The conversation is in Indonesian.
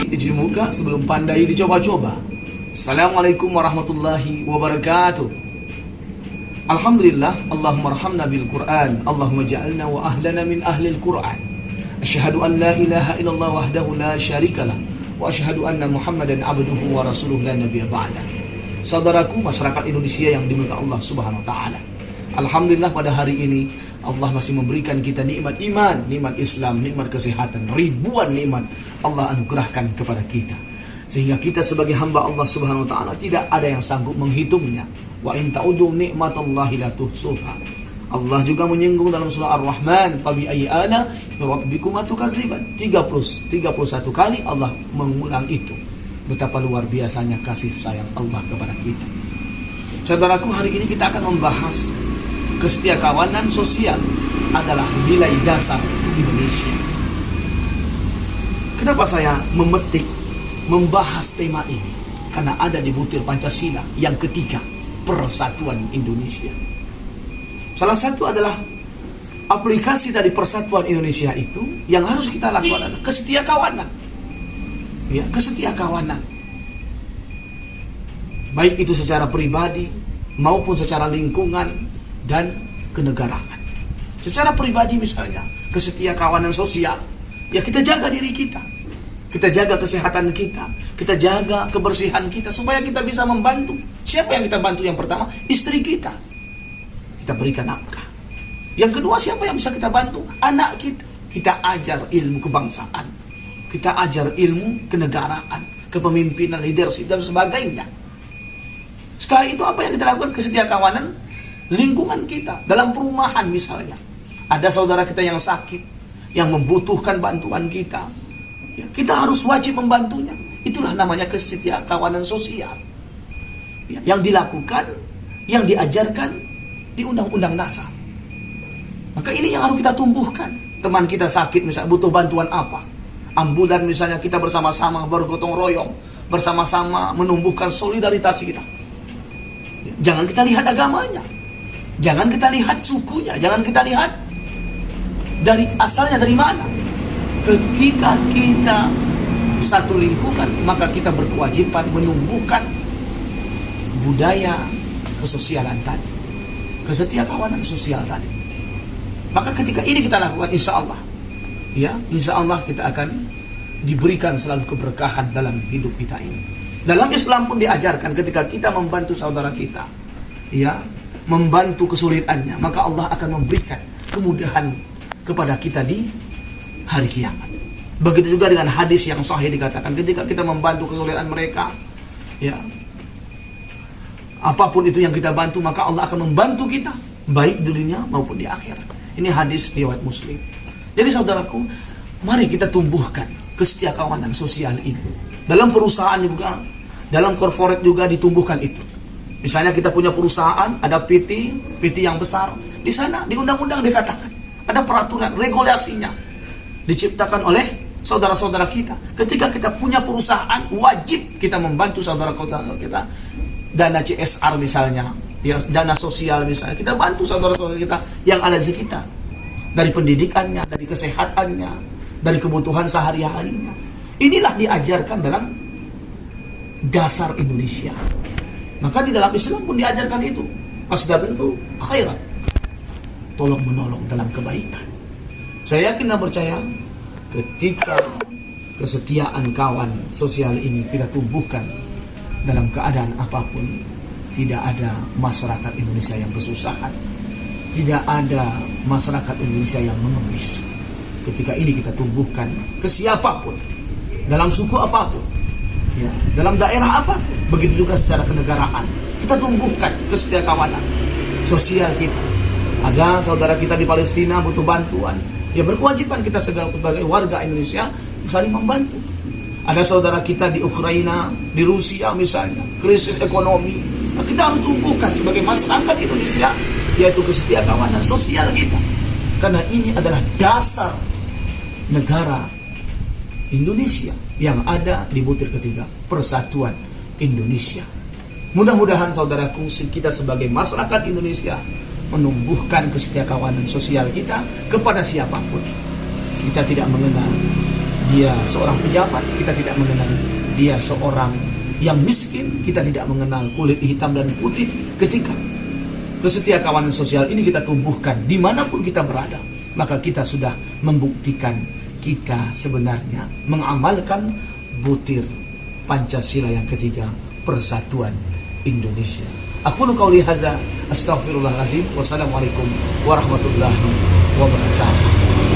Cantik dicuci muka sebelum pandai dicoba-coba. Assalamualaikum warahmatullahi wabarakatuh. Alhamdulillah, Allahumma arhamna bil Qur'an, Allahumma ja'alna wa ahlana min ahlil Qur'an. Asyhadu an la ilaha illallah wahdahu la syarikalah wa asyhadu anna Muhammadan abduhu wa rasuluhu la nabiyya ba'da. Saudaraku masyarakat Indonesia yang dimuliakan Allah Subhanahu wa taala. Alhamdulillah pada hari ini Allah masih memberikan kita nikmat iman, nikmat Islam, nikmat kesehatan, ribuan nikmat Allah anugerahkan kepada kita. Sehingga kita sebagai hamba Allah Subhanahu wa taala tidak ada yang sanggup menghitungnya. Wa in ta'udu nikmatallahi la tuhsuha. Allah juga menyinggung dalam surah Ar-Rahman, "Fa bi ayyi ala rabbikum tukadziban." 31 kali Allah mengulang itu. Betapa luar biasanya kasih sayang Allah kepada kita. Saudaraku, hari ini kita akan membahas kesetiakawanan sosial adalah nilai dasar Indonesia. Kenapa saya membahas tema ini? Karena ada di butir Pancasila yang ketiga, persatuan Indonesia. Salah satu adalah aplikasi dari persatuan Indonesia itu yang harus kita lakukan adalah kesetiakawanan. Ya, kesetiakawanan. Baik itu secara pribadi maupun secara lingkungan dan kenegaraan. Secara pribadi misalnya, kesetiakawanan sosial. Ya kita jaga diri kita. Kita jaga kesehatan kita. Kita jaga kebersihan kita supaya kita bisa membantu. Siapa yang kita bantu yang pertama? Istri kita. Kita berikan nafkah. Yang kedua, siapa yang bisa kita bantu? Anak kita. Kita ajar ilmu kebangsaan. Kita ajar ilmu kenegaraan, kepemimpinan, leadership dan sebagainya. Setelah itu apa yang kita lakukan? Kesetiakawanan lingkungan kita, dalam perumahan misalnya. Ada saudara kita yang sakit, yang membutuhkan bantuan kita. Ya, kita harus wajib membantunya. Itulah namanya kesetiakawanan sosial. Ya, yang dilakukan, yang diajarkan di Undang-Undang Dasar. Maka ini yang harus kita tumbuhkan. Teman kita sakit misalnya, butuh bantuan apa? Ambulan misalnya, kita bersama-sama bergotong royong, bersama-sama menumbuhkan solidaritas kita. Ya, jangan kita lihat agamanya. Jangan kita lihat sukunya, jangan kita lihat dari asalnya dari mana. Ketika kita satu lingkungan, maka kita berkewajiban menumbuhkan budaya kesosialan tadi, kesetiakawanan sosial tadi. Maka ketika ini kita lakukan, insya Allah, ya, insya Allah kita akan diberikan selalu keberkahan dalam hidup kita ini. Dalam Islam pun diajarkan ketika kita membantu saudara kita, ya, membantu kesulitannya, maka Allah akan memberikan kemudahan kepada kita di hari kiamat. Begitu juga dengan hadis yang sahih dikatakan, ketika kita membantu kesulitan mereka, ya, apapun itu yang kita bantu, maka Allah akan membantu kita, baik di dunia maupun di akhirat. Ini hadis riwayat Muslim. Jadi saudaraku, mari kita tumbuhkan kesetiakawanan sosial ini. Dalam perusahaan juga, dalam corporate juga ditumbuhkan itu. Misalnya kita punya perusahaan, ada PT yang besar. Di sana, di undang-undang dikatakan, ada peraturan, regulasinya. Diciptakan oleh saudara-saudara kita. Ketika kita punya perusahaan, wajib kita membantu saudara-saudara kita. Dana CSR misalnya, ya, dana sosial misalnya. Kita bantu saudara-saudara kita yang ada di sekitar. Dari pendidikannya, dari kesehatannya, dari kebutuhan sehari-harinya. Inilah diajarkan dalam dasar Indonesia. Maka di dalam Islam pun diajarkan itu. Asdabiru khairan. Tolong menolong dalam kebaikan. Saya yakin dan percaya ketika kesetiaan kawan sosial ini kita tumbuhkan dalam keadaan apapun, tidak ada masyarakat Indonesia yang kesusahan. Tidak ada masyarakat Indonesia yang mengemis. Ketika ini kita tumbuhkan ke siapapun, dalam suku apapun, ya, dalam daerah apa, begitu juga secara kenegaraan. Kita tumbuhkan kesetiakawanan sosial kita. Ada saudara kita di Palestina butuh bantuan, ya berkewajiban kita sebagai warga Indonesia saling membantu. Ada saudara kita di Ukraina, di Rusia misalnya, krisis ekonomi. Nah, kita harus tumbuhkan sebagai masyarakat Indonesia, yaitu kesetiakawanan sosial kita. Karena ini adalah dasar negara Indonesia yang ada di butir ketiga, persatuan Indonesia. Mudah-mudahan saudaraku, kita sebagai masyarakat Indonesia menumbuhkan kesetiakawanan sosial kita kepada siapapun. Kita tidak mengenal dia seorang pejabat, kita tidak mengenal dia seorang yang miskin, kita tidak mengenal kulit hitam dan putih. Ketika kesetiakawanan sosial ini kita tumbuhkan dimanapun kita berada, maka kita sudah membuktikan kita sebenarnya mengamalkan butir Pancasila yang ketiga, persatuan Indonesia. Aku qauli hadza, astaghfirullahalazim, wassalamualaikum warahmatullahi wabarakatuh.